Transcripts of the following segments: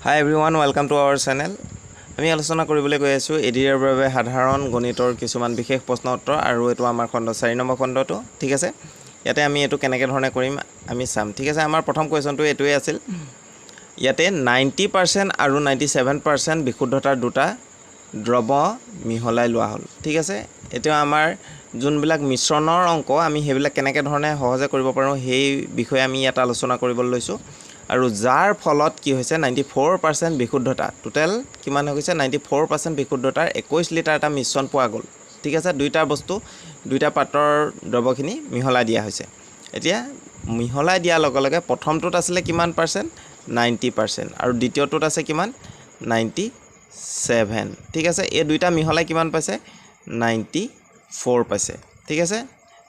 Hi everyone, welcome to our channel. আমি আলোচনা কৰিবলৈ গৈ আছো এডিআৰ বাবে সাধাৰণ গণিতৰ কিছুমান বিশেষ প্ৰশ্ন উত্তৰ আৰু এটো আমাৰ খণ্ড 4 নম্বৰ খণ্ডটো ঠিক আছে ইয়াতে আমি এটো কেনেকৈ ধৰণে কৰিম আমি চাম ঠিক আছে আমাৰ প্ৰথম কোৱেশ্যনটো এটোই আছিল ইয়াতে 90% আৰু 97% বিশুদ্ধতাৰ দুটা দ্ৰৱ মিহলাই লোৱা হ'ল ঠিক আছে এটো আমাৰ যোনবিলাক মিশ্ৰণৰ অংক আমি হেবিলাক কেনেকৈ ধৰণে সহজে কৰিব পাৰো সেই বিষয়ে আমি ইয়াত আলোচনা কৰিবলৈ লৈছো আৰু যাৰ ফলত কি হৈছে 94% বিশুদ্ধতা টোটাল কিমান হৈ গৈছে 94% বিশুদ্ধতাৰ 21 লিটাৰ এটা মিশ্ৰণ পোৱা গ'ল ঠিক আছে দুইটা বস্তু দুইটা পাত্ৰৰ দ্ৰৱখিনি মিহলাই দিয়া হৈছে এতিয়া মিহলাই দিয়া লগে লগে প্ৰথমটোত আছিল কিমান পাৰ্সেন্ট 90% আৰু দ্বিতীয়টোত আছে কিমান 97 ঠিক আছে এই দুইটা মিহলাই কিমান পাইছে 94 পাইছে ঠিক আছে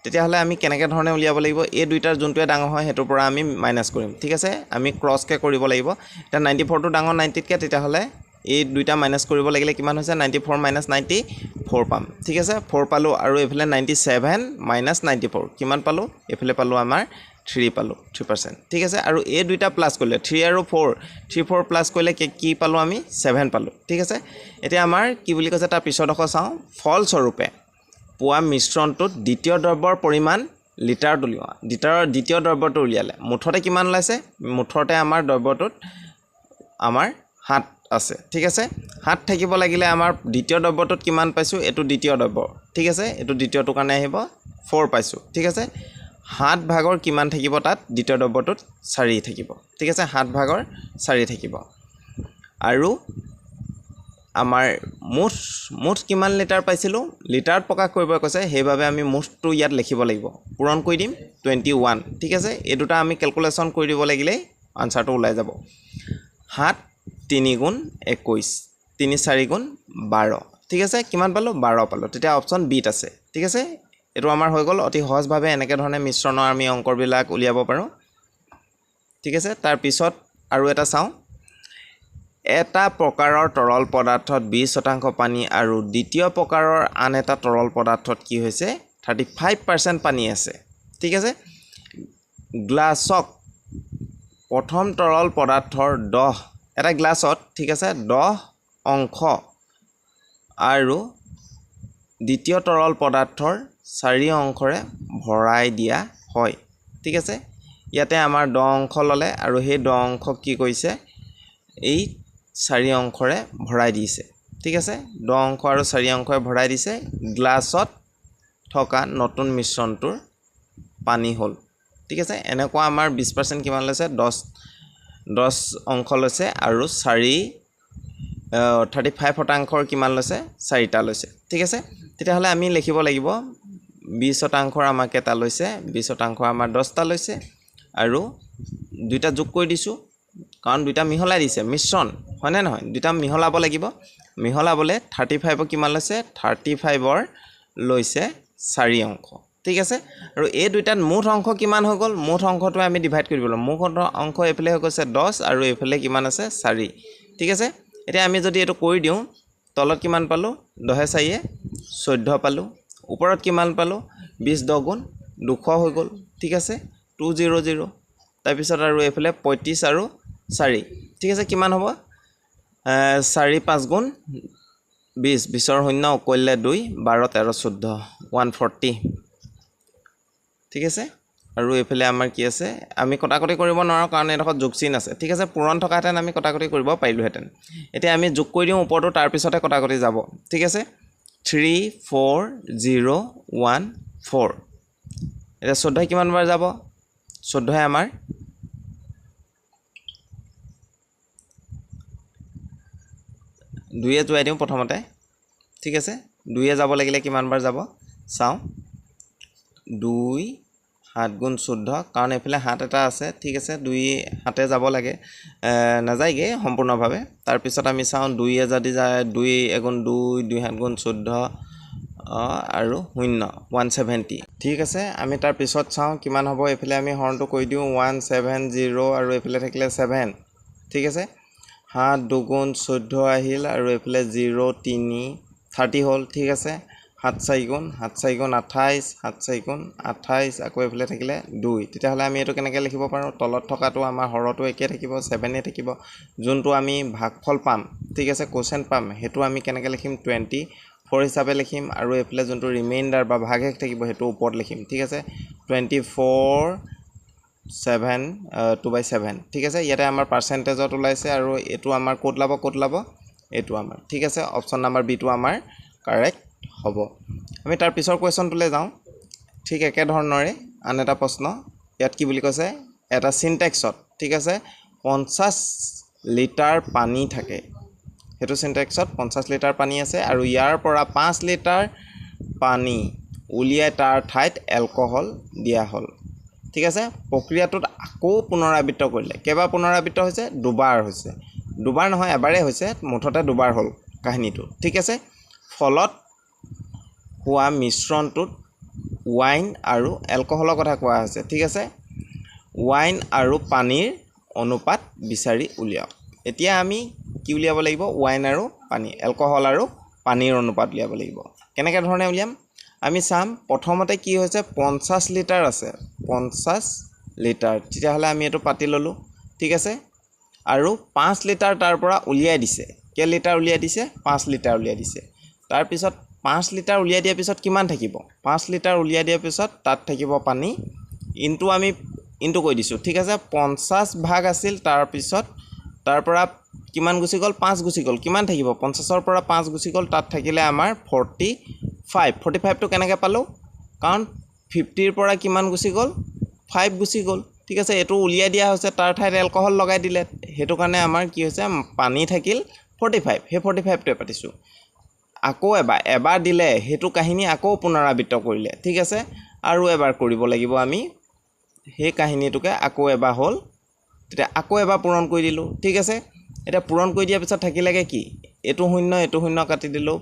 তেতিয়া হলে আমি কেনেকৈ ধৰণে উলিয়াব লাগিব এই দুইটাৰ যোনটোৱে ডাঙৰ হয় হেতুৰ পৰা আমি মাইনাস কৰিম ঠিক আছে আমি ক্ৰস কে কৰিব লাগিব এটা 94 টো ডাঙৰ 90 কে তেতিয়া হলে এই দুইটা মাইনাস কৰিব লাগিলে কিমান হৈছে 94 - 94 পাম ঠিক আছে 4 পালো আৰু এফালে 97 - 94 কিমান পালো এফালে পালো আমাৰ 3 পালো 3% ঠিক আছে আৰু এই দুইটা প্লাস কৰিলে 3 আৰু 4 প্লাস কৰিলে কি পালো আমি 7 পালো ঠিক আছে এতিয়া আমাৰ কি বুলি কৈছে তাৰ পিছত দেখো চাও ফল স্বৰূপে পোৱা মিশ্ৰণটোত দ্বিতীয় দ্ৰব্যৰ পৰিমাণ লিটাৰ তুলিওৱা দ্বিতীয় দ্ৰব্যটো উলিয়ালে মুঠতে কিমান লাইছে মুঠতে আমাৰ দ্ৰব্যটোত আমাৰ 7 আছে ঠিক আছে 7 থাকিব লাগিলে আমাৰ দ্বিতীয় দ্ৰব্যটোত কিমান পাইছো এটো দ্বিতীয় দ্ৰব্য ঠিক আছে এটো দ্বিতীয়টো কাৰণে আহিব 4 পাইছো ঠিক আছে 7 ভাগৰ কিমান থাকিব তাত দ্বিতীয় দ্ৰব্যটোত 4 থাকিব ঠিক আছে 7 ভাগৰ 4 থাকিব আৰু আমাৰ মুঠ কিমান লিটাৰ পাইছিলো লিটাৰত প্ৰকাশ কৰিব কৈছে সেইভাবে আমি মুঠটো ইয়াত লিখিব লাগিব পূৰণ কৰি দিম 21 ঠিক আছে এই দুটা আমি ক্যালকুলেশন কৰি দিব লাগিলে আনসাৰটো ওলাই যাব 7 3 গুণ 21 3 4 গুণ 12 ঠিক আছে কিমান পালো 12 পালো তেতিয়া অপচন বিত আছে ঠিক আছে এটো আমাৰ হৈ গল অতি সহজ ভাবে এনেকে ধৰণে মিশ্ৰণৰ আমি অংকৰ বিলাক উলিয়াব পাৰো ঠিক আছে তাৰ পিছত আৰু এটা চাও এটা প্ৰকাৰৰ তৰল পদাৰ্থত 20% পানী আৰু দ্বিতীয় প্ৰকাৰৰ আন এটা তৰল পদাৰ্থত কি হৈছে 35% পানী আছে ঠিক আছে গ্লাছক প্ৰথম তৰল পদাৰ্থৰ 10 এটা গ্লাছত ঠিক আছে 10 অংশ আৰু দ্বিতীয় তৰল পদাৰ্থৰ 4 অংশৰে ভৰাই দিয়া হয় ঠিক আছে ইয়াতে আমাৰ 10 অংশ ললে আৰু সেই 10 অংশ কি কৰিছে এই 4 অংশৰে ভৰাই দিছে ঠিক আছে 10 অংশ আৰু 4 অংশৰে ভৰাই দিছে গ্লাছত থকা নতুন মিশ্ৰণটোৰ পানী হল ঠিক আছে এনেকুৱা আমাৰ 20% কিমান লৈছে 10 অংশ লৈছে আৰু 35% কিমান লৈছে 4টা লৈছে ঠিক আছে তেতিয়া হলে আমি লিখিব লাগিব 20% আমাক এটা লৈছে 20% আমাৰ 10টা লৈছে আৰু দুইটা যোগ কৰি দিছো কাৰণ দুইটা মিহলাই দিছে মিশ্ৰণ হয়নে নহয় দুইটা মিহলাব লাগিব মিহলাবলে 35 কিমান লৈছে 35 লৈছে 4 অংশ ঠিক আছে আৰু এই দুইটাত মুঠ অংশ কিমান হৈ গল মুঠ অংশটো আমি ডিভাইড কৰিব লাগিব মুঠ অংশ এফালে হৈ গৈছে 10 আৰু এফালে কিমান আছে 4 ঠিক আছে এতিয়া আমি যদি এটো কৰি দিও তলত কিমান পালো 10 4 14 পালো ওপৰত কিমান পালো 20 10 গুণ 200 হৈ গল ঠিক আছে 200 তাৰ পিছত আৰু এফালে 35 আৰু 4 ঠিক আছে কিমান হ'ব 4 5 গুণ 20 20ৰ শূন্য অকল্লে 2 12 13 14 140 ঠিক আছে আৰু এফালে আমাৰ কি আছে আমি কটাকটি কৰিব নোৱাৰো কাৰণ এডখত যোগ চিন আছে ঠিক আছে পূৰণ থকাহেতেন আমি কটাকটি কৰিব পাৰিলোহেতেন এতিয়া আমি যোগ কৰি দিও ওপৰটো তাৰ পিছতে কটাকটি যাব ঠিক আছে 3 4 0 1 4 এটা 14 কিমান বাৰ যাব 14 আমাৰ 2 জুৱাই দিও প্ৰথমতে ঠিক আছে 2 যাব লাগিলে কিমান বাৰ যাব চাও 2 7 গুণ 14 কাৰণ এফালে 7 এটা আছে ঠিক আছে 2 7 যাব লাগে নাযায়গে সম্পূৰ্ণভাৱে তাৰ পিছত আমি চাও 2 যদি যায় 2 গুণ 2 2 7 গুণ 14 আৰু 0 170 ঠিক আছে আমি তাৰ পিছত চাও কিমান হ'ব এফালে আমি হৰণটো কৰি দিও 170 আৰু এফালে থাকিলে 7 ঠিক আছে 7 2 গুণ 14 আহিল আৰু এফালে 0 3 30 হল ঠিক আছে 7 4 গুণ 28 7 4 গুণ 28 আকৌ এফালে থাকিলে 2 তেতিয়াহ'লে আমি এইটো কেনেকৈ লিখিব পাৰোঁ তলত থকাটো আমাৰ হৰটো একে থাকিব 7 থাকিব যোনটো আমি ভাগফল পাম ঠিক আছে কোচেণ্ট পাম সেইটো আমি কেনেকৈ লিখিম 24 হিচাপে লিখিম আৰু এফালে যোনটো ৰিমাইণ্ডাৰ বা ভাগশেষ থাকিব সেইটো ওপৰত লিখিম ঠিক আছে 24 7 2/7 ঠিক আছে ইয়াতে আমাৰ পাৰ্চেণ্টেজত ওলাইছে আৰু এইটো আমাৰ ক'ত লাব এইটো আমাৰ ঠিক আছে অপশ্যন নাম্বাৰ বি টো আমাৰ কাৰেক্ট হ'ব আমি তাৰ পিছৰ কোৱেশ্যনটোলৈ যাওঁ ঠিক একে ধৰণৰে আন এটা প্ৰশ্ন ইয়াত কি বুলি কৈছে এটা সিনটেক্সত ঠিক আছে 50 লিটাৰ পানী থাকে সেইটো সিনটেক্সত 50 লিটাৰ পানী আছে আৰু ইয়াৰ পৰা 5 লিটাৰ পানী উলিয়াই তাৰ ঠাইত এলকহল দিয়া হ'ল ঠিক আছে প্ৰক্ৰিয়াটোত আকৌ পুনৰাবৃত্ত কৰিলে কেইবাৰ পুনৰাবৃত্ত হৈছে দুবাৰ হৈছে দুবাৰ নহয় এবাৰেই হৈছে মুঠতে দুবাৰ হ'ল কাহিনীটো ঠিক আছে ফলত হোৱা মিশ্ৰণটোত ওয়াইন আৰু এলকহলৰ কথা কোৱা হৈছে ঠিক আছে ওয়াইন আৰু পানীৰ অনুপাত বিচাৰি উলিয়াওক এতিয়া আমি কি উলিয়াব লাগিব ওয়াইন আৰু পানী এলকহল আৰু পানীৰ অনুপাত উলিয়াব লাগিব কেনেকৈ ধৰণে উলিয়াম আমি চাম প্ৰথমতে কি হৈছে 50 লিটাৰ আছে 50 লিটাৰ তেতিয়াহ'লে আমি এইটো পাতি ল'লোঁ ঠিক আছে আৰু 5 লিটাৰ তাৰ পৰা উলিয়াই দিছে কেই লিটাৰ উলিয়াই দিছে 5 লিটাৰ উলিয়াই দিছে তাৰ পিছত 5 লিটাৰ উলিয়াই দিয়াৰ পিছত কিমান থাকিব 5 লিটাৰ উলিয়াই দিয়াৰ পিছত তাত থাকিব পানী ইনটু আমি ইনটু কৈ দিছোঁ ঠিক আছে 50 ভাগ আছিল তাৰ পিছত তাৰ পৰা কিমান গুচি গ'ল 5 গুচি গ'ল কিমান থাকিব 50ৰ পৰা 5 গুচি গ'ল তাত থাকিলে আমাৰ 45 টো কেনেকৈ পালোঁ কাৰণ 50ৰ পৰা কিমান গুচি গ'ল 5 গুচি গ'ল ঠিক আছে এইটো উলিয়াই দিয়া হৈছে তাৰ ঠাইত এলকহল লগাই দিলে সেইটো কাৰণে আমাৰ কি হৈছে পানী থাকিল 45 সেই 45টোৱে পাতিছোঁ আকৌ এবাৰ দিলে সেইটো কাহিনী আকৌ পুনৰাবৃত্ত কৰিলে ঠিক আছে আৰু এবাৰ কৰিব লাগিব আমি সেই কাহিনীটোকে আকৌ এবাৰ হ'ল তেতিয়া আকৌ এবাৰ পূৰণ কৰি দিলোঁ ঠিক আছে এতিয়া পূৰণ কৰি দিয়াৰ পিছত থাকিলেগে কি এইটো শূন্য কাটি দিলোঁ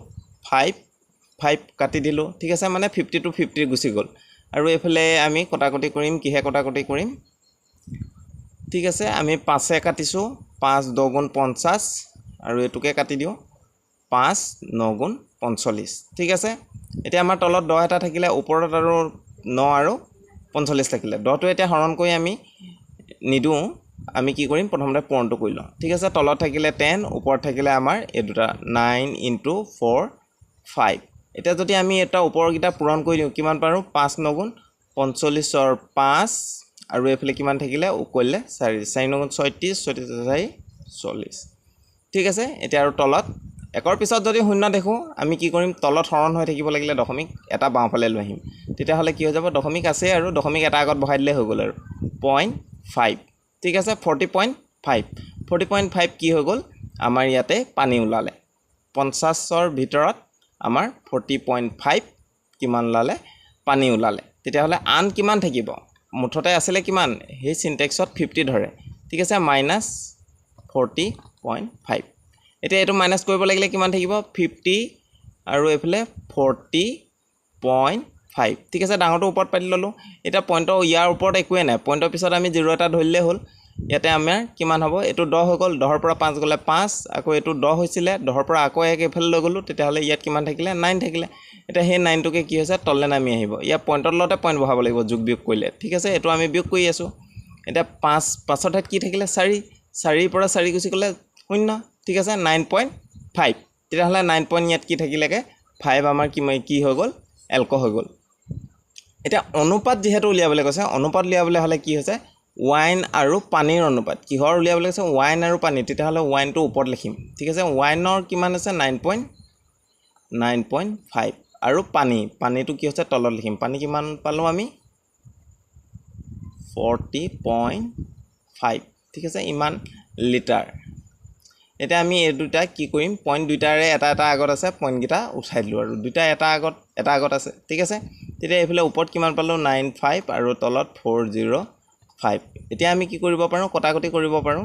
5 কাটি দিলোঁ ঠিক আছে মানে 50 to 50 গুচি গ'ল আৰু এইফালে আমি কটাকটি কৰিম কিহে কটাকটি কৰিম ঠিক আছে আমি 5 কাটিছোঁ 5 10 গুণ 50 আৰু এইটোকে কাটি দিওঁ 5 9 গুণ 45 ঠিক আছে এতিয়া আমাৰ তলত 10 এটা থাকিলে ওপৰত আৰু 9 আৰু 45 থাকিলে 10টো এতিয়া হৰণ কৰি আমি নিদিওঁ আমি কি কৰিম প্ৰথমতে পূৰণটো কৰি লওঁ ঠিক আছে তলত থাকিলে 10 ওপৰত থাকিলে আমাৰ এই দুটা 9 × 4 5 এতিয়া যদি আমি এটা ওপৰকেইটা পূৰণ কৰি দিওঁ কিমান পাৰোঁ 5 9 গুণ 45ৰ 5 আৰু এইফালে কিমান থাকিলে কৰিলে 4 9 গুণ 36 36 40 ঠিক আছে এতিয়া আৰু তলত একৰ পিছত যদি শূন্য দেখোঁ আমি কি কৰিম তলত হৰণ হৈ থাকিব লাগিলে দশমিক এটা বাওঁফালে লৈ আহিম তেতিয়াহ'লে কি হৈ যাব দশমিক আছে আৰু দশমিক এটা আগত বহাই দিলে হৈ গ'ল আৰু 0.5 ঠিক আছে 40.5 কি হৈ গ'ল আমাৰ ইয়াতে পানী ওলালে 50ৰ ভিতৰত আমাৰ 40.5 কিমান ওলালে পানী ওলালে তেতিয়াহ'লে আন কিমান থাকিব মুঠতে আছিলে কিমান সেই সিনটেক্সত 50 ধৰে ঠিক আছে -40.5 এতিয়া এইটো মাইনাছ কৰিব লাগিলে কিমান থাকিব 50 আৰু এইফালে 40.5 ঠিক আছে ডাঙৰটো ওপৰত পাতি ল'লোঁ এতিয়া পইণ্টৰ ইয়াৰ ওপৰত একোৱে নাই পইণ্টৰ পিছত আমি 0 এটা ধৰিলে হ'ল ইয়াতে আমাৰ কিমান হ'ব এইটো 10 হৈ গ'ল 10ৰ পৰা 5 গ'লে 5 আকৌ এইটো 10 হৈছিলে 10ৰ পৰা আকৌ এইফালে লৈ গ'লোঁ তেতিয়াহ'লে ইয়াত কিমান থাকিলে 9 থাকিলে এতিয়া সেই 9টোকে কি হৈছে তললৈ নামি আহিব ইয়াৰ পইণ্টৰ লগতে পইণ্ট বহাব লাগিব যোগ বিয়োগ কৰিলে ঠিক আছে এইটো আমি বিয়োগ কৰি আছোঁ এতিয়া 5ৰ ঠাইত কি থাকিলে 4ৰ পৰা 4 গুচি গ'লে 0 ঠিক আছে 9.5 তেতিয়াহ'লে 9 ইয়াত কি থাকিলেগে 5 আমাৰ কি হৈ গ'ল এলক হৈ গ'ল এতিয়া অনুপাত যিহেতু উলিয়াবলৈ কৈছে অনুপাত উলিয়াবলৈ হ'লে কি হৈছে ওয়াইন আৰু পানীৰ অনুপাত কিহৰ উলিয়াবলৈ কৈছে ওয়াইন আৰু পানী তেতিয়াহ'লে ওয়াইনটো ওপৰত লিখিম ঠিক আছে ওয়াইনৰ কিমান আছে 9.5 আৰু পানীটো কি হৈছে তলত লিখিম পানী কিমান পালোঁ আমি 40.5 ঠিক আছে ইমান লিটাৰ এতিয়া আমি এই দুটা কি কৰিম পইণ্ট দুটাৰে এটা আগত আছে পইণ্টকেইটা উঠাই দিলোঁ আৰু দুটা এটা আগত আছে ঠিক আছে তেতিয়া এইফালে ওপৰত কিমান পালোঁ 95 আৰু তলত 405 এতিয়া আমি কি কৰিব পাৰোঁ কটাকটি কৰিব পাৰোঁ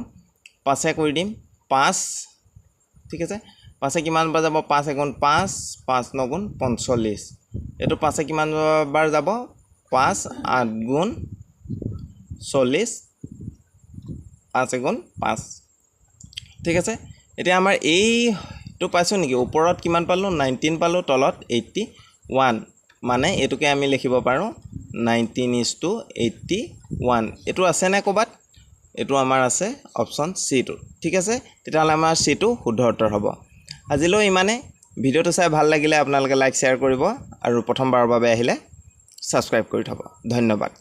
5 কৰি দিম 5 ঠিক আছে 5 কিমান বাৰ যাব 5 গুণ 5 5 9 গুণ 45 এইটো 5 কিমান বাৰ যাব 5 8 গুণ 40 5 গুণ 5 ঠিক আছে এতিয়া আমাৰ এইটো পাইছোঁ নেকি ওপৰত কিমান পালোঁ 19 পালোঁ তলত 1 মানে এইটোকে আমি লিখিব পাৰোঁ 19:81 এইটো আছেনে ক'বাত এইটো আমাৰ আছে অপশ্যন চিটো ঠিক আছে তেতিয়াহ'লে আমাৰ চিটো শুদ্ধ উত্তৰ হ'ব আজিলৈ ইমানে ভিডিঅ'টো চাই ভাল লাগিলে আপোনালোকে লাইক শ্বেয়াৰ কৰিব আৰু প্ৰথমবাৰৰ বাবে আহিলে ছাবস্ক্ৰাইব কৰি থ'ব ধন্যবাদ